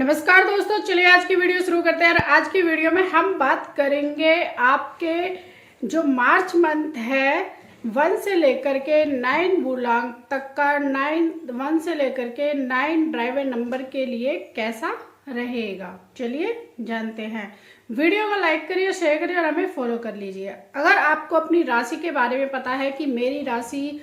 नमस्कार दोस्तों, चलिए आज की वीडियो शुरू करते हैं। आज की वीडियो में हम बात करेंगे आपके जो मार्च मंथ है 1 से लेकर के 9 मूलांक तक का 1 से लेकर के 9 ड्राइवर नंबर के लिए कैसा रहेगा। चलिए जानते हैं। वीडियो को लाइक करिए, शेयर करिए और हमें फॉलो कर लीजिए। अगर आपको अपनी राशि के बारे में पता है कि मेरी राशि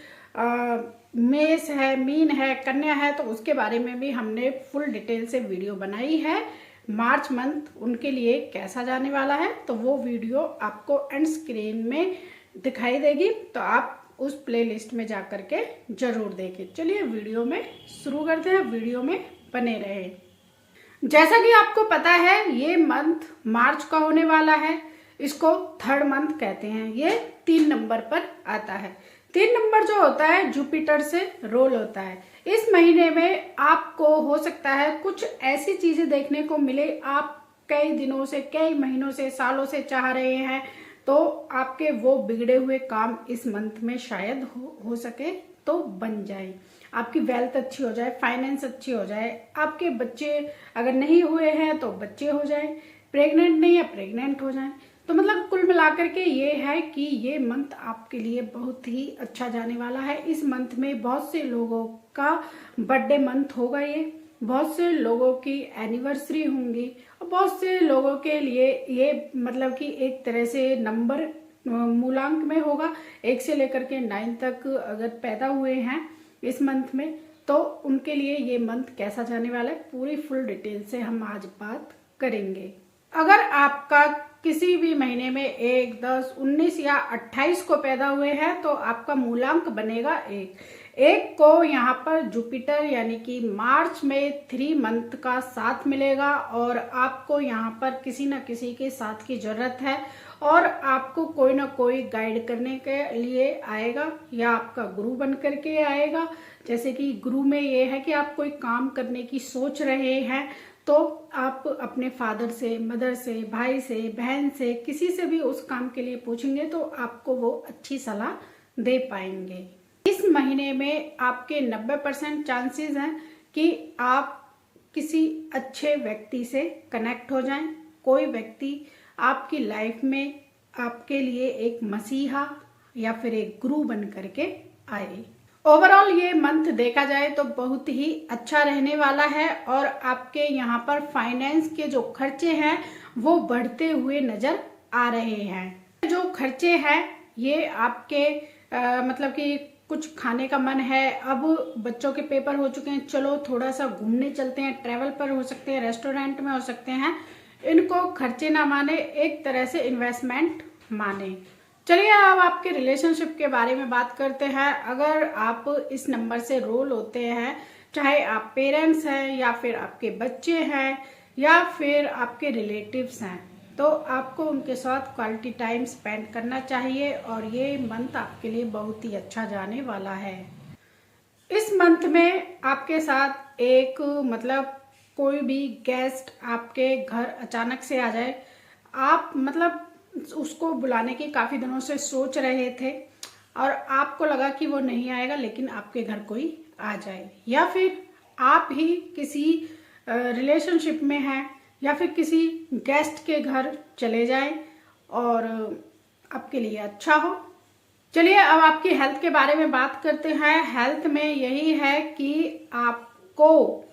मेष है, मीन है, कन्या है, तो उसके बारे में भी हमने फुल डिटेल से वीडियो बनाई है। मार्च मंथ उनके लिए कैसा जाने वाला है तो वो वीडियो आपको एंड स्क्रीन में दिखाई देगी, तो आप उस प्लेलिस्ट में जा कर के जरूर देखें। चलिए वीडियो में शुरू करते हैं, वीडियो में बने रहें। जैसा कि आपको पता है ये मंथ मार्च का होने वाला है, इसको थर्ड मंथ कहते हैं। ये 3 नंबर पर आता है। 3 नंबर जो होता है जुपिटर से रोल होता है। इस महीने में आपको हो सकता है कुछ ऐसी चीजें देखने को मिले आप कई दिनों से, कई महीनों से, सालों से चाह रहे हैं, तो आपके वो बिगड़े हुए काम इस मंथ में शायद हो सके तो बन जाए। आपकी वेल्थ अच्छी हो जाए, फाइनेंस अच्छी हो जाए, आपके बच्चे अगर नहीं हुए हैं तो बच्चे हो जाए, प्रेग्नेंट नहीं है प्रेग्नेंट हो जाए। तो मतलब कुल मिलाकर के ये है कि ये मंथ आपके लिए बहुत ही अच्छा जाने वाला है। इस मंथ में बहुत से लोगों का बर्थडे मंथ होगा, ये बहुत से लोगों की एनिवर्सरी होंगी और बहुत से लोगों के लिए ये मतलब कि एक तरह से नंबर मूलांक में होगा। 1 से लेकर के 9 तक अगर पैदा हुए हैं इस मंथ में तो उनके लिए ये मंथ कैसा जाने वाला है पूरी फुल डिटेल से हम आज बात करेंगे। अगर आपका किसी भी महीने में 1, 10, 19 या 28 को पैदा हुए हैं तो आपका मूलांक बनेगा 1 को यहाँ पर जुपिटर यानी कि मार्च में 3 मंथ का साथ मिलेगा और आपको यहाँ पर किसी न किसी के साथ की जरूरत है और आपको कोई ना कोई गाइड करने के लिए आएगा या आपका गुरु बन करके आएगा। जैसे कि गुरु में ये है कि आप कोई काम करने की सोच रहे हैं तो आप अपने फादर से, मदर से, भाई से, बहन से, किसी से भी उस काम के लिए पूछेंगे तो आपको वो अच्छी सलाह दे पाएंगे। इस महीने में आपके 90% चांसेस हैं कि आप किसी अच्छे व्यक्ति से कनेक्ट हो जाएं। कोई व्यक्ति आपकी लाइफ में आपके लिए एक मसीहा या फिर एक गुरु बन करके आए। ओवरऑल ये मंथ देखा जाए तो बहुत ही अच्छा रहने वाला है और आपके यहाँ पर फाइनेंस के जो खर्चे हैं वो बढ़ते हुए नजर आ रहे हैं। जो खर्चे हैं ये आपके मतलब कि कुछ खाने का मन है, अब बच्चों के पेपर हो चुके हैं, चलो थोड़ा सा घूमने चलते हैं, ट्रैवल पर हो सकते हैं, रेस्टोरेंट में हो सकते हैं, इनको खर्चे ना माने, एक तरह से इन्वेस्टमेंट माने। चलिए अब आपके रिलेशनशिप के बारे में बात करते हैं। अगर आप इस नंबर से रोल होते हैं, चाहे आप पेरेंट्स हैं या फिर आपके बच्चे हैं या फिर आपके रिलेटिव्स हैं, तो आपको उनके साथ क्वालिटी टाइम स्पेंड करना चाहिए और ये मंथ आपके लिए बहुत ही अच्छा जाने वाला है। इस मंथ में आपके साथ एक मतलब कोई भी गेस्ट आपके घर अचानक से आ जाए, आप मतलब उसको बुलाने की काफी दिनों से सोच रहे थे और आपको लगा कि वो नहीं आएगा लेकिन आपके घर कोई आ जाए, या फिर आप ही किसी रिलेशनशिप में हैं या फिर किसी गेस्ट के घर चले जाएं और आपके लिए अच्छा हो। चलिए अब आपकी हेल्थ के बारे में बात करते हैं। हेल्थ में यही है कि आपको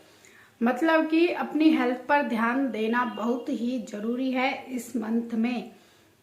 मतलब कि अपनी हेल्थ पर ध्यान देना बहुत ही जरूरी है इस मंथ में,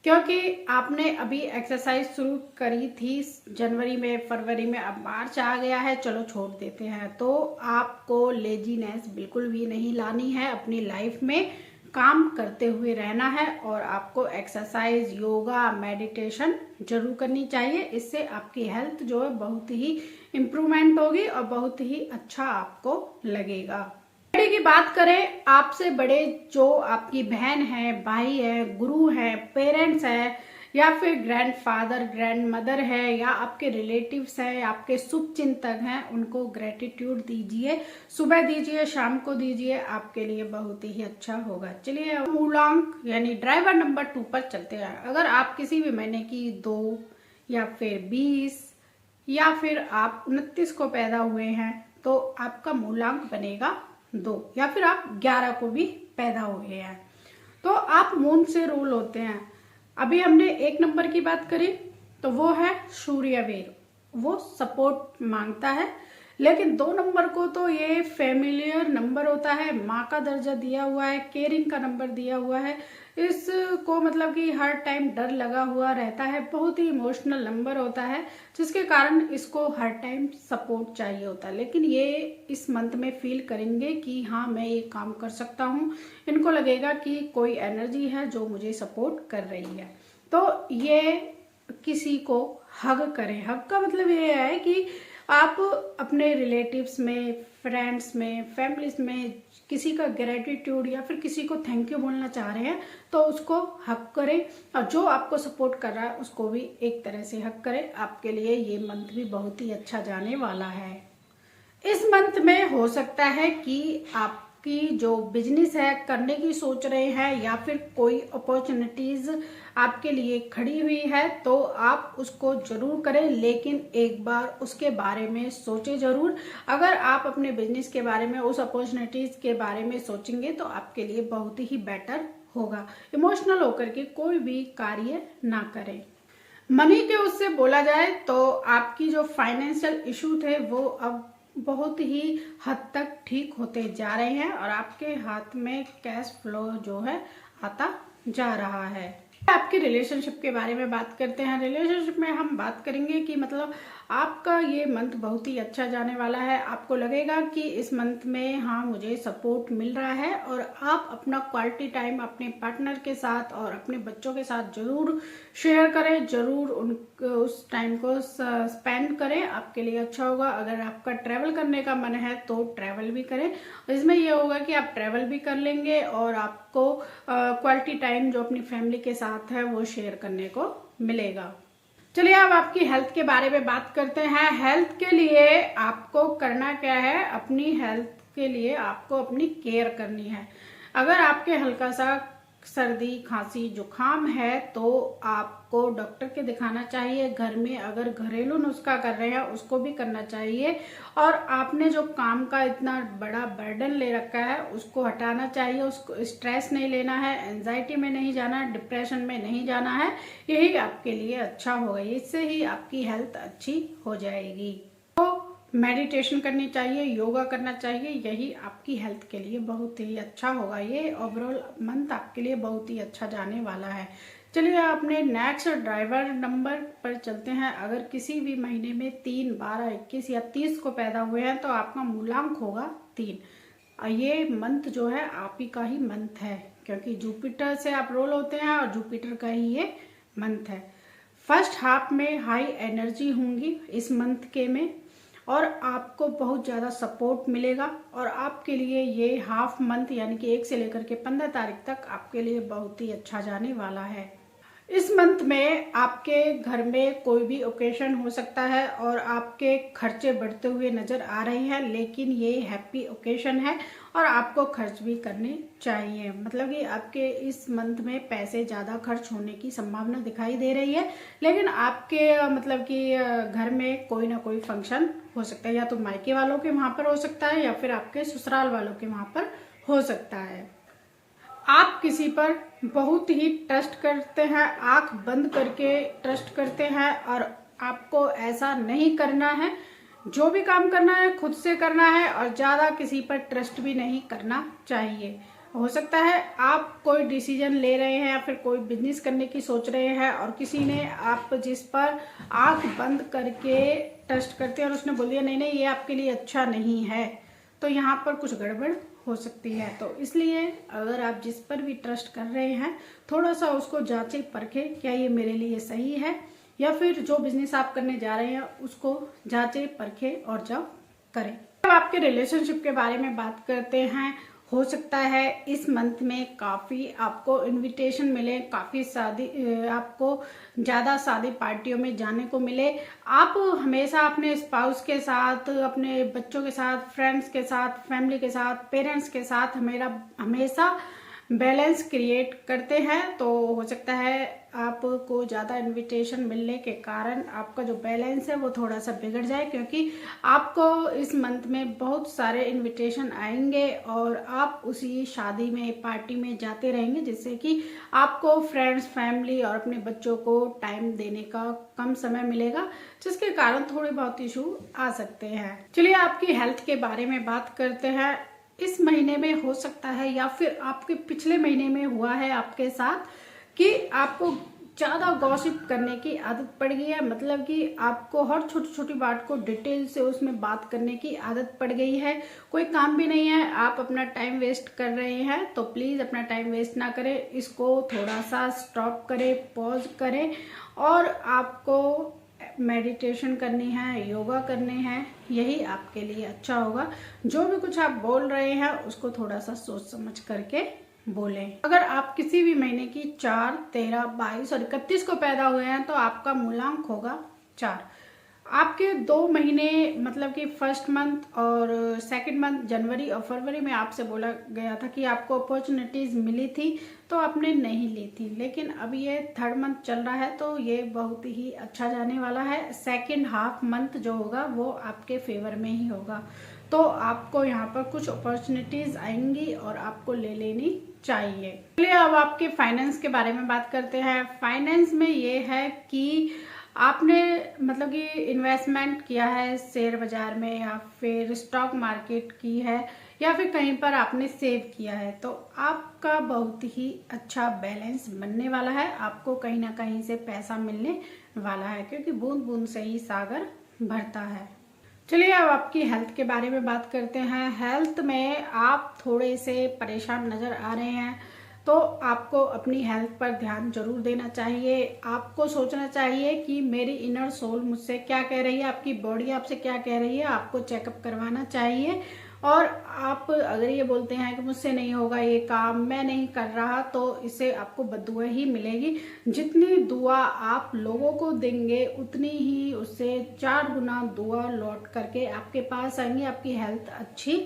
क्योंकि आपने अभी एक्सरसाइज शुरू करी थी जनवरी में, फरवरी में, अब मार्च आ गया है, चलो छोड़ देते हैं। तो आपको लेजीनेस बिल्कुल भी नहीं लानी है, अपनी लाइफ में काम करते हुए रहना है और आपको एक्सरसाइज, योगा, मेडिटेशन जरूर करनी चाहिए। इससे आपकी हेल्थ जो है बहुत ही इम्प्रूवमेंट होगी और बहुत ही अच्छा आपको लगेगा। बड़े की बात करें, आपसे बड़े जो आपकी बहन है, भाई है, गुरु है, पेरेंट्स है या फिर ग्रैंडफादर, ग्रैंडमदर है या आपके रिलेटिव्स हैं, आपके शुभ चिंतक हैं, उनको ग्रेटिट्यूड दीजिए। सुबह दीजिए, शाम को दीजिए, आपके लिए बहुत ही अच्छा होगा। चलिए मूलांक यानी ड्राइवर नंबर 2 पर चलते हैं। अगर आप किसी भी महीने की 2 या फिर 20 या फिर आप 29 को पैदा हुए हैं तो आपका मूलांक बनेगा 2 या फिर आप 11 को भी पैदा हुए हैं तो आप मून से रूल होते हैं। अभी हमने 1 नंबर की बात करी तो वो है सूर्यवीर, वो सपोर्ट मांगता है। लेकिन 2 नंबर को तो ये फैमिलियर नंबर होता है, माँ का दर्जा दिया हुआ है, केयरिंग का नंबर दिया हुआ है, इसको मतलब कि हर टाइम डर लगा हुआ रहता है, बहुत ही इमोशनल नंबर होता है जिसके कारण इसको हर टाइम सपोर्ट चाहिए होता है। लेकिन ये इस मंथ में फील करेंगे कि हाँ मैं ये काम कर सकता हूँ, इनको लगेगा कि कोई एनर्जी है जो मुझे सपोर्ट कर रही है। तो ये किसी को हग करें। हग का मतलब ये है कि आप अपने रिलेटिव्स में, फ्रेंड्स में, फैमिलीज में किसी का ग्रेटिट्यूड या फिर किसी को थैंक यू बोलना चाह रहे हैं तो उसको हक करें, और जो आपको सपोर्ट कर रहा है उसको भी एक तरह से हक करें। आपके लिए ये मंथ भी बहुत ही अच्छा जाने वाला है। इस मंथ में हो सकता है कि आपकी जो बिजनेस है करने की सोच रहे हैं या फिर कोई अपॉर्चुनिटीज आपके लिए खड़ी हुई है तो आप उसको जरूर करें, लेकिन एक बार उसके बारे में सोचें जरूर। अगर आप अपने बिजनेस के बारे में, उस अपॉर्चुनिटीज के बारे में सोचेंगे तो आपके लिए बहुत ही बेटर होगा। इमोशनल होकर के कोई भी कार्य ना करें। मनी के उससे बोला जाए तो आपकी जो फाइनेंशियल इशू थे वो अब बहुत ही हद तक ठीक होते जा रहे हैं और आपके हाथ में कैश फ्लो जो है आता जा रहा है। आपके रिलेशनशिप के बारे में बात करते हैं। रिलेशनशिप में हम बात करेंगे कि मतलब आपका ये मंथ बहुत ही अच्छा जाने वाला है। आपको लगेगा कि इस मंथ में हाँ मुझे सपोर्ट मिल रहा है और आप अपना क्वालिटी टाइम अपने पार्टनर के साथ और अपने बच्चों के साथ जरूर शेयर करें, जरूर उस टाइम को स्पेंड करें, आपके लिए अच्छा होगा। अगर आपका ट्रैवल करने का मन है तो ट्रैवल भी करें, इसमें यह होगा कि आप ट्रैवल भी कर लेंगे और आपको क्वालिटी टाइम जो अपनी फैमिली के साथ है वो शेयर करने को मिलेगा। चलिए अब आपकी हेल्थ के बारे में बात करते हैं। हेल्थ के लिए आपको करना क्या है, अपनी हेल्थ के लिए आपको अपनी केयर करनी है। अगर आपके हल्का सा सर्दी, खांसी, जुकाम है तो आपको डॉक्टर के दिखाना चाहिए। घर में अगर घरेलू नुस्खा कर रहे हैं उसको भी करना चाहिए और आपने जो काम का इतना बड़ा बर्डन ले रखा है उसको हटाना चाहिए। उसको स्ट्रेस नहीं लेना है, एंजाइटी में नहीं जाना है, डिप्रेशन में नहीं जाना है। यही आपके लिए अच्छा होगा, इससे ही आपकी हेल्थ अच्छी हो जाएगी। तो मेडिटेशन करनी चाहिए, योगा करना चाहिए, यही आपकी हेल्थ के लिए बहुत ही अच्छा होगा। ये ओवरऑल मंथ आपके लिए बहुत ही अच्छा जाने वाला है। चलिए अपने नेक्स्ट ड्राइवर नंबर पर चलते हैं। अगर किसी भी महीने में 3, 12, 21 या 30 को पैदा हुए हैं तो आपका मूलांक होगा 3। ये मंथ जो है आप ही का ही मंथ है क्योंकि जुपिटर से आप रोल होते हैं और जुपिटर का ही ये मंथ है। फर्स्ट हाफ में हाई एनर्जी होंगी इस मंथ के में और आपको बहुत ज़्यादा सपोर्ट मिलेगा और आपके लिए ये हाफ मंथ यानी कि 1 से लेकर के 15 तारीख तक आपके लिए बहुत ही अच्छा जाने वाला है। इस मंथ में आपके घर में कोई भी ओकेशन हो सकता है और आपके खर्चे बढ़ते हुए नजर आ रहे हैं, लेकिन ये हैप्पी ओकेशन है और आपको खर्च भी करने चाहिए। मतलब कि आपके इस मंथ में पैसे ज़्यादा खर्च होने की संभावना दिखाई दे रही है, लेकिन आपके मतलब कि घर में कोई ना कोई फंक्शन हो सकता है, या तो मायके वालों के वहाँ पर हो सकता है या फिर आपके ससुराल वालों के वहाँ पर हो सकता है। आप किसी पर बहुत ही ट्रस्ट करते हैं, आंख बंद करके ट्रस्ट करते हैं और आपको ऐसा नहीं करना है। जो भी काम करना है खुद से करना है और ज़्यादा किसी पर ट्रस्ट भी नहीं करना चाहिए। हो सकता है आप कोई डिसीजन ले रहे हैं या फिर कोई बिजनेस करने की सोच रहे हैं और किसी ने आप जिस पर आंख बंद करके ट्रस्ट करते हैं और उसने बोल दिया नहीं नहीं ये आपके लिए अच्छा नहीं है, तो यहाँ पर कुछ गड़बड़ हो सकती है। तो इसलिए अगर आप जिस पर भी ट्रस्ट कर रहे हैं थोड़ा सा उसको जांचें परखें, क्या ये मेरे लिए सही है, या फिर जो बिजनेस आप करने जा रहे हैं उसको जांचें परखें और जब करें। अब आपके रिलेशनशिप के बारे में बात करते हैं। हो सकता है इस मंथ में काफ़ी आपको इनविटेशन मिले, काफ़ी आपको ज़्यादा शादी पार्टियों में जाने को मिले। आप हमेशा अपने स्पाउस के साथ, अपने बच्चों के साथ, फ्रेंड्स के साथ, फैमिली के साथ, पेरेंट्स के साथ हमेशा बैलेंस क्रिएट करते हैं तो हो सकता है आपको ज़्यादा इनविटेशन मिलने के कारण आपका जो बैलेंस है वो थोड़ा सा बिगड़ जाए, क्योंकि आपको इस मंथ में बहुत सारे इनविटेशन आएंगे और आप उसी शादी में, पार्टी में जाते रहेंगे, जिससे कि आपको फ्रेंड्स, फैमिली और अपने बच्चों को टाइम देने का कम समय मिलेगा, जिसके कारण थोड़े बहुत इशू आ सकते हैं। चलिए आपकी हेल्थ के बारे में बात करते हैं। इस महीने में हो सकता है या फिर आपके पिछले महीने में हुआ है आपके साथ कि आपको ज़्यादा गॉसिप करने की आदत पड़ गई है, मतलब कि आपको हर छोटी छोटी बात को डिटेल से उसमें बात करने की आदत पड़ गई है। कोई काम भी नहीं है, आप अपना टाइम वेस्ट कर रहे हैं, तो प्लीज़ अपना टाइम वेस्ट ना करें, इसको थोड़ा सा स्टॉप करें, पॉज करें और आपको मेडिटेशन करनी है, योगा करने हैं, यही आपके लिए अच्छा होगा। जो भी कुछ आप बोल रहे हैं उसको थोड़ा सा सोच समझ करके बोलें। अगर आप किसी भी महीने की 4, 13, 22 और 31 को पैदा हुए हैं तो आपका मूलांक होगा 4। आपके 2 महीने मतलब कि फर्स्ट मंथ और सेकंड मंथ जनवरी और फरवरी में आपसे बोला गया था कि आपको अपॉर्चुनिटीज़ मिली थी तो आपने नहीं ली थी, लेकिन अब ये थर्ड मंथ चल रहा है तो ये बहुत ही अच्छा जाने वाला है। सेकंड हाफ मंथ जो होगा वो आपके फेवर में ही होगा, तो आपको यहाँ पर कुछ अपॉर्चुनिटीज़ आएंगी और आपको ले लेनी चाहिए। चलिए अब आपके फाइनेंस के बारे में बात करते हैं। फाइनेंस में ये है कि आपने मतलब कि इन्वेस्टमेंट किया है शेयर बाजार में या फिर स्टॉक मार्केट की है या फिर कहीं पर आपने सेव किया है, तो आपका बहुत ही अच्छा बैलेंस बनने वाला है। आपको कहीं ना कहीं से पैसा मिलने वाला है, क्योंकि बूंद बूंद से ही सागर भरता है। चलिए अब आपकी हेल्थ के बारे में बात करते हैं। हेल्थ में आप थोड़े से परेशान नज़र आ रहे हैं, तो आपको अपनी हेल्थ पर ध्यान जरूर देना चाहिए। आपको सोचना चाहिए कि मेरी इनर सोल मुझसे क्या कह रही है, आपकी बॉडी आपसे क्या कह रही है, आपको चेकअप करवाना चाहिए। और आप अगर ये बोलते हैं कि मुझसे नहीं होगा ये काम, मैं नहीं कर रहा, तो इससे आपको बद्दुआ ही मिलेगी। जितनी दुआ आप लोगों को देंगे उतनी ही उससे 4 गुना दुआ लौट करके आपके पास आएंगी। आपकी हेल्थ अच्छी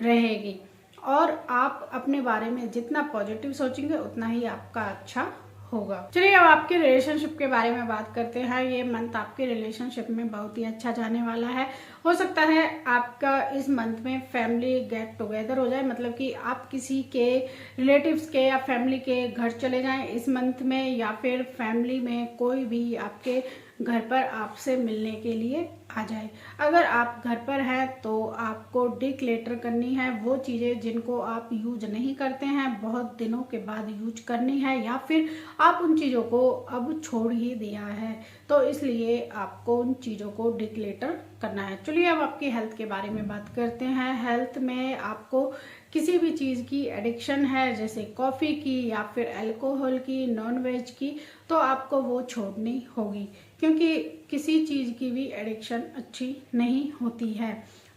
रहेगी और आप अपने बारे में जितना पॉजिटिव सोचेंगे उतना ही आपका अच्छा होगा। चलिए अब आपके रिलेशनशिप के बारे में बात करते हैं। ये मंथ आपके रिलेशनशिप में बहुत ही अच्छा जाने वाला है। हो सकता है आपका इस मंथ में फैमिली गेट टुगेदर हो जाए, मतलब कि आप किसी के रिलेटिव्स के या फैमिली के घर चले जाएं इस मंथ में, या फिर फैमिली में कोई भी आपके घर पर आपसे मिलने के लिए आ जाए। अगर आप घर पर हैं तो आपको डिक्लेटर करनी है वो चीज़ें जिनको आप यूज नहीं करते हैं, बहुत दिनों के बाद यूज करनी है, या फिर आप उन चीज़ों को अब छोड़ ही दिया है, तो इसलिए आपको उन चीज़ों को डिक्लेटर करना है। चलिए अब आपकी हेल्थ के बारे में बात करते हैं। हेल्थ में आपको किसी भी चीज़ की एडिक्शन है, जैसे कॉफ़ी की या फिर अल्कोहल की, नॉनवेज की, तो आपको वो छोड़नी होगी, क्योंकि किसी चीज़ की भी एडिक्शन अच्छी नहीं होती है।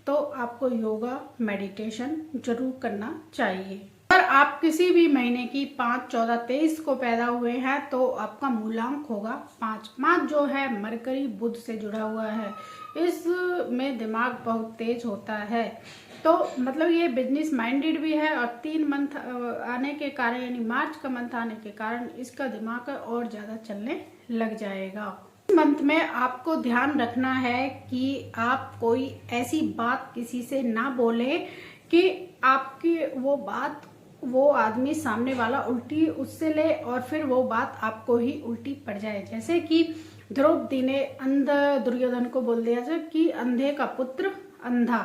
तो आपको योगा, मेडिटेशन जरूर करना चाहिए। अगर आप किसी भी महीने की 5, 14, 23 को पैदा हुए हैं तो आपका मूलांक होगा 5। 5 जो है मरकरी बुध से जुड़ा हुआ है, इसमें दिमाग बहुत तेज होता है, तो मतलब ये बिजनेस माइंडेड भी है। और 3 मंथ आने के कारण, यानी मार्च का मंथ आने के कारण इसका दिमाग और ज़्यादा चलने लग जाएगा। इस मंथ में आपको ध्यान रखना है कि आप कोई ऐसी बात किसी से ना बोले कि आपकी वो बात वो आदमी सामने वाला उल्टी उससे ले और फिर वो बात आपको ही उल्टी पड़ जाए। जैसे कि द्रौपदी ने दुर्योधन को बोल दिया था कि अंधे का पुत्र अंधा,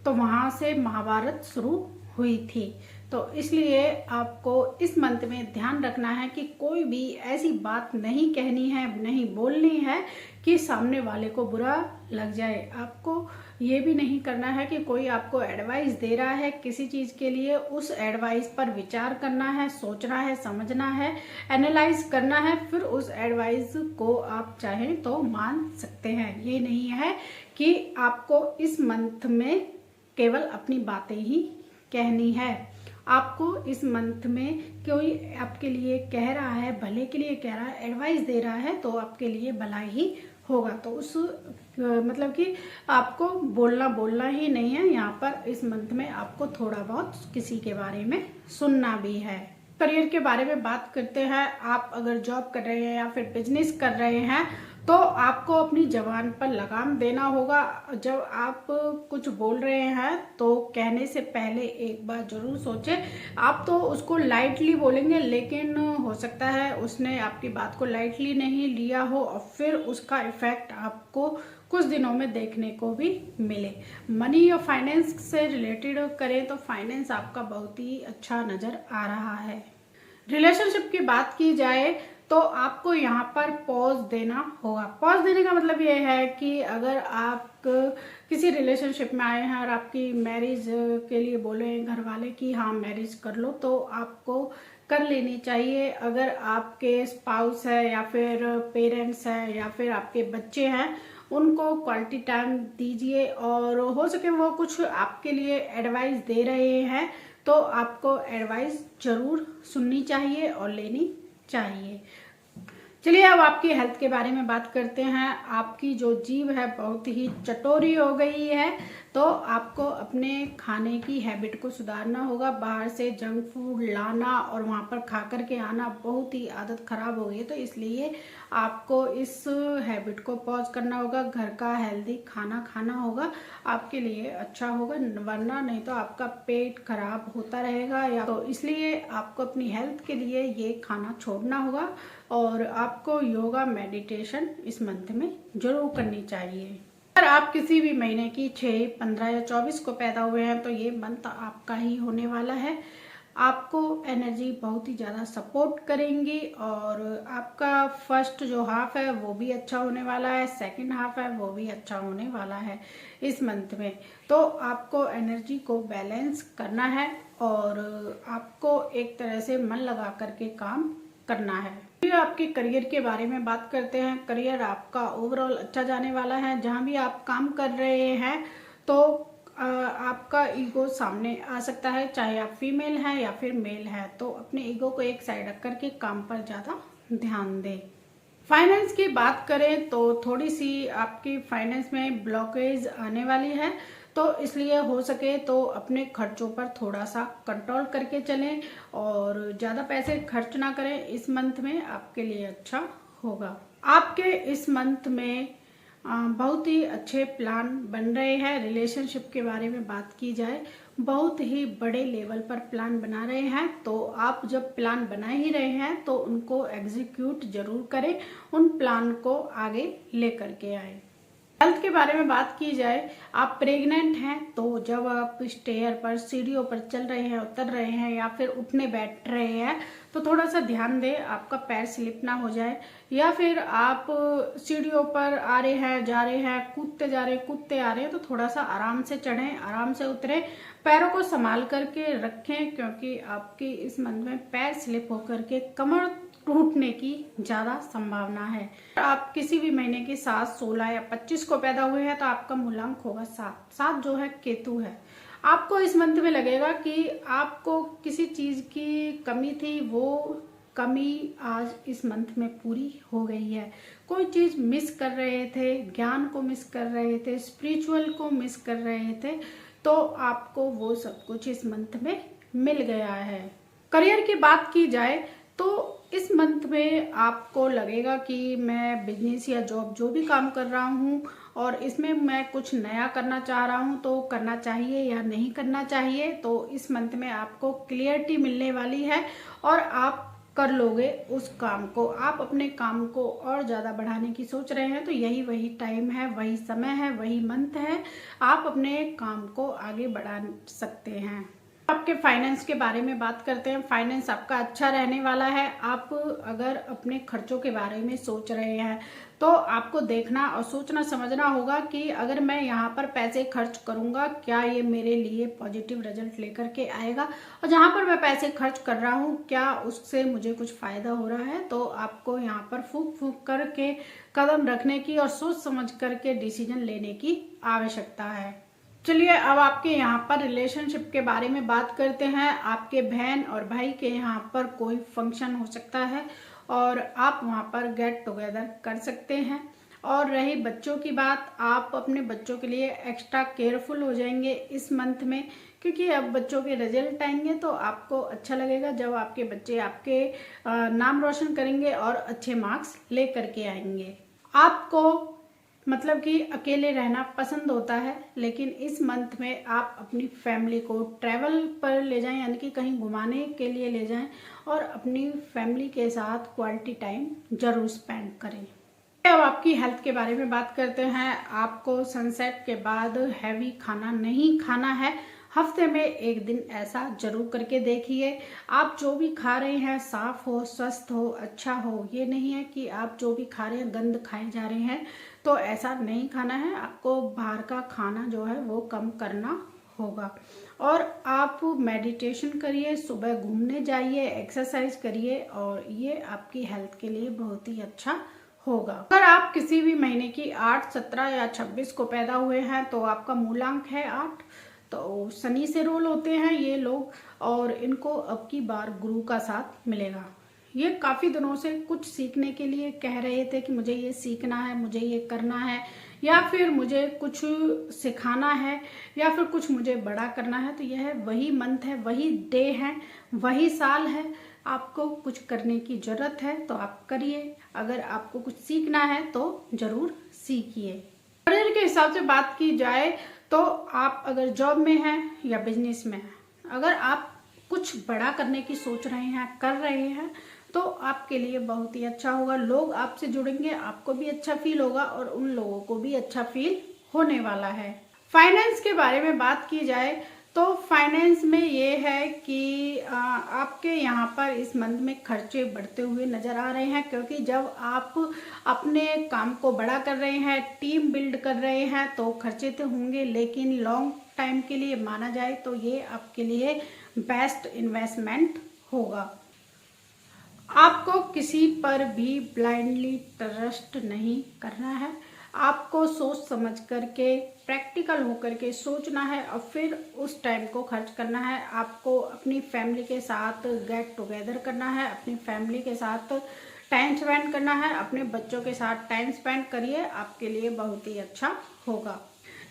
तो वहां से महाभारत शुरू हुई थी। तो इसलिए आपको इस मंथ में ध्यान रखना है कि कोई भी ऐसी बात नहीं कहनी है, नहीं बोलनी है कि सामने वाले को बुरा लग जाए। आपको ये भी नहीं करना है कि कोई आपको एडवाइस दे रहा है किसी चीज़ के लिए, उस एडवाइस पर विचार करना है, सोचना है, समझना है, एनालाइज करना है, फिर उस एडवाइस को आप चाहें तो मान सकते हैं। ये नहीं है कि आपको इस मंथ में केवल अपनी बातें ही कहनी है। आपको इस मंथ में कोई आपके लिए कह रहा है, भले के लिए कह रहा है, एडवाइस दे रहा है, तो आपके लिए भला ही होगा। तो उस मतलब कि आपको बोलना ही नहीं है। यहाँ पर इस मंथ में आपको थोड़ा बहुत किसी के बारे में सुनना भी है। करियर के बारे में बात करते हैं। आप अगर जॉब कर रहे हैं या फिर बिजनेस कर रहे हैं तो आपको अपनी जबान पर लगाम देना होगा। जब आप कुछ बोल रहे हैं तो कहने से पहले एक बार जरूर सोचें। आप तो उसको लाइटली बोलेंगे, लेकिन हो सकता है उसने आपकी बात को लाइटली नहीं लिया हो और फिर उसका इफेक्ट आपको कुछ दिनों में देखने को भी मिले। मनी और फाइनेंस से रिलेटेड करें तो फाइनेंस आपका बहुत ही अच्छा नज़र आ रहा है। रिलेशनशिप की बात की जाए तो आपको यहाँ पर पॉज देना होगा। पॉज देने का मतलब ये है कि अगर आप किसी रिलेशनशिप में आए हैं और आपकी मैरिज के लिए बोले हैं घर वाले कि हाँ मैरिज कर लो, तो आपको कर लेनी चाहिए। अगर आपके स्पाउस है या फिर पेरेंट्स हैं या फिर आपके बच्चे हैं, उनको क्वालिटी टाइम दीजिए और हो सके वो कुछ आपके लिए एडवाइस दे रहे हैं तो आपको एडवाइस जरूर सुननी चाहिए और लेनी चाहिए। चलिए अब आपकी हेल्थ के बारे में बात करते हैं। आपकी जो जीभ है बहुत ही चटोरी हो गई है, तो आपको अपने खाने की हैबिट को सुधारना होगा। बाहर से जंक फूड लाना और वहाँ पर खा कर के आना बहुत ही आदत खराब हो गई है, तो इसलिए आपको इस हैबिट को पॉज करना होगा। घर का हेल्दी खाना खाना होगा, आपके लिए अच्छा होगा, वरना नहीं तो आपका पेट खराब होता रहेगा। या तो इसलिए आपको अपनी हेल्थ के लिए ये खाना छोड़ना होगा और आपको योगा मेडिटेशन इस मंथ में जरूर करनी चाहिए। अगर आप किसी भी महीने की 6, 15 या 24 को पैदा हुए हैं तो ये मंथ आपका ही होने वाला है। आपको एनर्जी बहुत ही ज़्यादा सपोर्ट करेंगी और आपका फर्स्ट जो हाफ है वो भी अच्छा होने वाला है, सेकंड हाफ है वो भी अच्छा होने वाला है इस मंथ में। तो आपको एनर्जी को बैलेंस करना है और आपको एक तरह से मन लगा करके काम करना है। आपके करियर के बारे में बात करते हैं। करियर आपका ओवरऑल अच्छा जाने वाला है। जहां भी आप काम कर रहे हैं तो आपका ईगो सामने आ सकता है, चाहे आप फीमेल हैं या फिर मेल हैं, तो अपने ईगो को एक साइड रख करके काम पर ज़्यादा ध्यान दें। फाइनेंस की बात करें तो थोड़ी सी आपकी फाइनेंस में ब्लॉकेज आने वाली है, तो इसलिए हो सके तो अपने खर्चों पर थोड़ा सा कंट्रोल करके चलें और ज़्यादा पैसे खर्च ना करें। इस मंथ में आपके लिए अच्छा होगा। आपके इस मंथ में बहुत ही अच्छे प्लान बन रहे हैं। रिलेशनशिप के बारे में बात की जाए, बहुत ही बड़े लेवल पर प्लान बना रहे हैं, तो आप जब प्लान बना ही रहे हैं तो उनको एग्जीक्यूट जरूर करें, उन प्लान को आगे लेकर के आए। हेल्थ के बारे में बात की जाए, आप प्रेग्नेंट हैं तो जब आप स्टेयर पर सीढ़ियों पर चल रहे हैं, उतर रहे हैं या फिर उठने बैठ रहे हैं तो थोड़ा सा ध्यान दें आपका पैर स्लिप ना हो जाए। या फिर आप सीढ़ियों पर आ रहे हैं, जा रहे हैं, कूदते जा रहे हैं, कूदते आ रहे हैं, तो थोड़ा सा आराम से चढ़ें, आराम से उतरें, पैरों को संभाल करके रखें, क्योंकि आपकी इस मंथ में पैर स्लिप होकर के कमर टूटने की ज्यादा संभावना है। आप किसी भी महीने की 7, 16 या 25 को पैदा हुए हैं तो आपका मूलांक होगा 7। 7 जो है केतु है। आपको इस मंथ में लगेगा कि आपको किसी चीज की कमी थी, वो कमी आज इस मंथ में पूरी हो गई है। कोई चीज मिस कर रहे थे, ज्ञान को मिस कर रहे थे, स्पिरिचुअल को मिस कर रहे थे, तो आपको वो सब कुछ इस मंथ में मिल गया है। करियर की बात की जाए तो इस मंथ में आपको लगेगा कि मैं बिजनेस या जॉब जो भी काम कर रहा हूँ और इसमें मैं कुछ नया करना चाह रहा हूँ, तो करना चाहिए या नहीं करना चाहिए। तो इस मंथ में आपको क्लियरिटी मिलने वाली है और आप कर लोगे उस काम को। आप अपने काम को और ज़्यादा बढ़ाने की सोच रहे हैं तो यही वही टाइम है, वही समय है, वही मंथ है, आप अपने काम को आगे बढ़ा सकते हैं। आपके फाइनेंस के बारे में बात करते हैं। फाइनेंस आपका अच्छा रहने वाला है। आप अगर अपने खर्चों के बारे में सोच रहे हैं तो आपको देखना और सोचना समझना होगा कि अगर मैं यहाँ पर पैसे खर्च करूँगा, क्या ये मेरे लिए पॉजिटिव रिजल्ट लेकर के आएगा, और जहाँ पर मैं पैसे खर्च कर रहा हूँ क्या उससे मुझे कुछ फ़ायदा हो रहा है। तो आपको यहाँ पर फूंक फूंक करके कदम रखने की और सोच समझ करके डिसीजन लेने की आवश्यकता है। चलिए अब आपके यहाँ पर रिलेशनशिप के बारे में बात करते हैं। आपके बहन और भाई के यहाँ पर कोई फंक्शन हो सकता है और आप वहाँ पर गेट टुगेदर कर सकते हैं। और रही बच्चों की बात, आप अपने बच्चों के लिए एक्स्ट्रा केयरफुल हो जाएंगे इस मंथ में, क्योंकि अब बच्चों के रिजल्ट आएंगे तो आपको अच्छा लगेगा जब आपके बच्चे आपके नाम रोशन करेंगे और अच्छे मार्क्स ले करके आएंगे। आपको मतलब कि अकेले रहना पसंद होता है, लेकिन इस मंथ में आप अपनी फैमिली को ट्रैवल पर ले जाएं, यानी कि कहीं घुमाने के लिए ले जाएं और अपनी फैमिली के साथ क्वालिटी टाइम जरूर स्पेंड करें। अब आपकी हेल्थ के बारे में बात करते हैं। आपको सनसेट के बाद हैवी खाना नहीं खाना है। हफ्ते में एक दिन ऐसा जरूर करके देखिए। आप जो भी खा रहे हैं साफ हो, स्वस्थ हो, अच्छा हो। ये नहीं है कि आप जो भी खा रहे हैं गंद खाए जा रहे हैं, तो ऐसा नहीं खाना है। आपको बाहर का खाना जो है वो कम करना होगा। और आप मेडिटेशन करिए, सुबह घूमने जाइए, एक्सरसाइज करिए, और ये आपकी हेल्थ के लिए बहुत ही अच्छा होगा। अगर आप किसी भी महीने की 8, 17 या 26 को पैदा हुए हैं तो आपका मूलांक है 8। तो शनि से रोल होते हैं ये लोग, और इनको अब की बार गुरु का साथ मिलेगा। ये काफ़ी दिनों से कुछ सीखने के लिए कह रहे थे कि मुझे ये सीखना है, मुझे ये करना है, या फिर मुझे कुछ सिखाना है, या फिर कुछ मुझे बड़ा करना है। तो यह वही मंथ है, वही डे है, वही साल है। आपको कुछ करने की ज़रूरत है तो आप करिए। अगर आपको कुछ सीखना है तो ज़रूर सीखिए। करियर के हिसाब से बात की जाए तो आप अगर जॉब में हैं या बिजनेस में हैं, अगर आप कुछ बड़ा करने की सोच रहे हैं, कर रहे हैं, तो आपके लिए बहुत ही अच्छा होगा। लोग आपसे जुड़ेंगे, आपको भी अच्छा फील होगा और उन लोगों को भी अच्छा फील होने वाला है। फाइनेंस के बारे में बात की जाए तो फाइनेंस में ये है कि आपके यहाँ पर इस मंथ में खर्चे बढ़ते हुए नज़र आ रहे हैं, क्योंकि जब आप अपने काम को बड़ा कर रहे हैं, टीम बिल्ड कर रहे हैं, तो खर्चे तो होंगे, लेकिन लॉन्ग टाइम के लिए माना जाए तो ये आपके लिए बेस्ट इन्वेस्टमेंट होगा। आपको किसी पर भी ब्लाइंडली ट्रस्ट नहीं करना है। आपको सोच समझ करके, प्रैक्टिकल होकर के सोचना है और फिर उस टाइम को खर्च करना है। आपको अपनी फैमिली के साथ गेट टुगेदर करना है, अपनी फैमिली के साथ टाइम स्पेंड करना है, अपने बच्चों के साथ टाइम स्पेंड करिए, आपके लिए बहुत ही अच्छा होगा।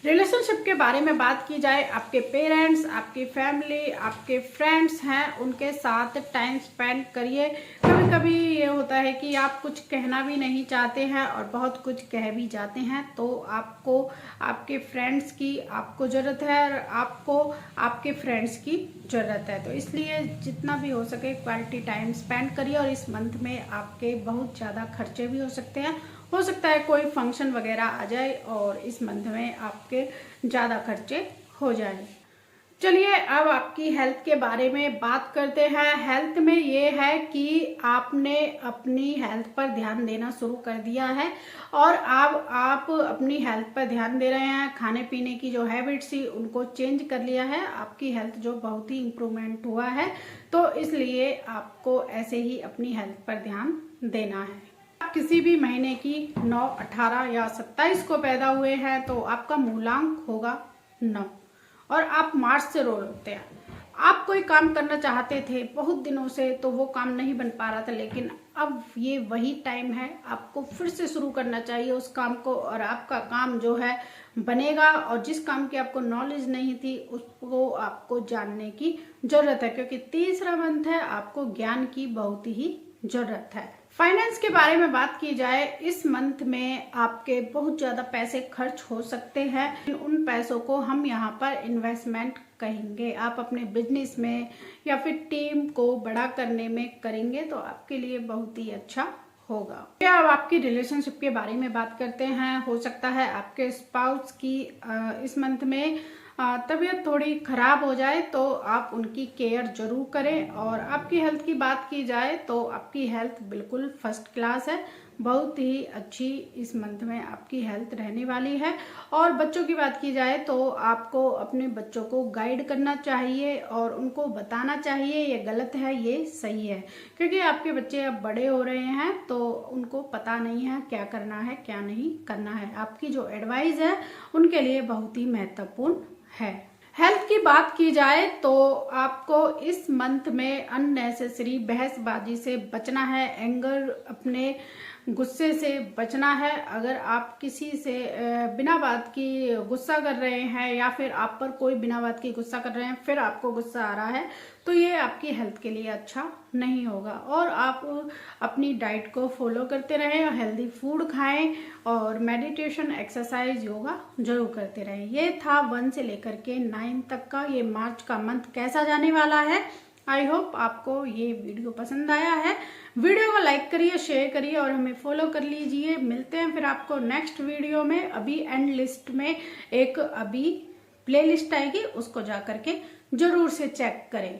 रिलेशनशिप के बारे में बात की जाए, आपके पेरेंट्स, आपकी फैमिली, आपके फ्रेंड्स हैं, उनके साथ टाइम स्पेंड करिए। कभी कभी ये होता है कि आप कुछ कहना भी नहीं चाहते हैं और बहुत कुछ कह भी जाते हैं, तो आपको आपके फ्रेंड्स की आपको ज़रूरत है और आपको आपके फ्रेंड्स की ज़रूरत है। तो इसलिए जितना भी हो सके क्वालिटी टाइम स्पेंड करिए। और इस मंथ में आपके बहुत ज़्यादा खर्चे भी हो सकता है कोई फंक्शन वगैरह आ जाए और इस मंथ में आपके ज़्यादा खर्चे हो जाए। चलिए अब आपकी हेल्थ के बारे में बात करते हैं। हेल्थ में ये है कि आपने अपनी हेल्थ पर ध्यान देना शुरू कर दिया है और अब आप अपनी हेल्थ पर ध्यान दे रहे हैं। खाने पीने की जो हैबिट्स थी उनको चेंज कर लिया है। आपकी हेल्थ जो बहुत ही इम्प्रूवमेंट हुआ है, तो इसलिए आपको ऐसे ही अपनी हेल्थ पर ध्यान देना है। आप किसी भी महीने की 9, 18 या 27 को पैदा हुए हैं तो आपका मूलांक होगा 9 और आप मार्च से रोल होते हैं। आप कोई काम करना चाहते थे बहुत दिनों से, तो वो काम नहीं बन पा रहा था, लेकिन अब ये वही टाइम है, आपको फिर से शुरू करना चाहिए उस काम को और आपका काम जो है बनेगा। और जिस काम की आपको नॉलेज नहीं थी उसको आपको जानने की ज़रूरत है, क्योंकि तीसरा मंथ है, आपको ज्ञान की बहुत ही ज़रूरत है। फाइनेंस के बारे में बात की जाए, इस मंथ में आपके बहुत ज़्यादा पैसे खर्च हो सकते हैं। उन पैसों को हम यहाँ पर इन्वेस्टमेंट कहेंगे। आप अपने बिजनेस में या फिर टीम को बड़ा करने में करेंगे तो आपके लिए बहुत ही अच्छा होगा। अब आपकी रिलेशनशिप के बारे में बात करते हैं। हो सकता है आपके स्पाउस की इस मंथ में तबीयत थोड़ी खराब हो जाए, तो आप उनकी केयर जरूर करें। और आपकी हेल्थ की बात की जाए तो आपकी हेल्थ बिल्कुल फर्स्ट क्लास है, बहुत ही अच्छी इस मंथ में आपकी हेल्थ रहने वाली है। और बच्चों की बात की जाए तो आपको अपने बच्चों को गाइड करना चाहिए और उनको बताना चाहिए ये गलत है, ये सही है, क्योंकि आपके बच्चे अब बड़े हो रहे हैं तो उनको पता नहीं है क्या करना है क्या नहीं करना है। आपकी जो एडवाइस है उनके लिए बहुत ही महत्वपूर्ण है। हेल्थ की बात की जाए तो आपको इस मंथ में अननेसेसरी बहसबाजी से बचना है, एंगर, अपने गुस्से से बचना है। अगर आप किसी से बिना बात की गुस्सा कर रहे हैं या फिर आप पर कोई बिना बात की गुस्सा कर रहे हैं, फिर आपको गुस्सा आ रहा है, तो ये आपकी हेल्थ के लिए अच्छा नहीं होगा। और आप अपनी डाइट को फॉलो करते रहें और हेल्दी फूड खाएं और मेडिटेशन, एक्सरसाइज, योगा जरूर करते रहें। ये था 1 से लेकर के 9 तक का ये मार्च का मंथ कैसा जाने वाला है। आई होप आपको ये वीडियो पसंद आया है। वीडियो को लाइक करिए, शेयर करिए और हमें फॉलो कर लीजिए। मिलते हैं फिर आपको नेक्स्ट वीडियो में। अभी एंड लिस्ट में एक अभी प्लेलिस्ट आएगी, उसको जा करके जरूर से चेक करें।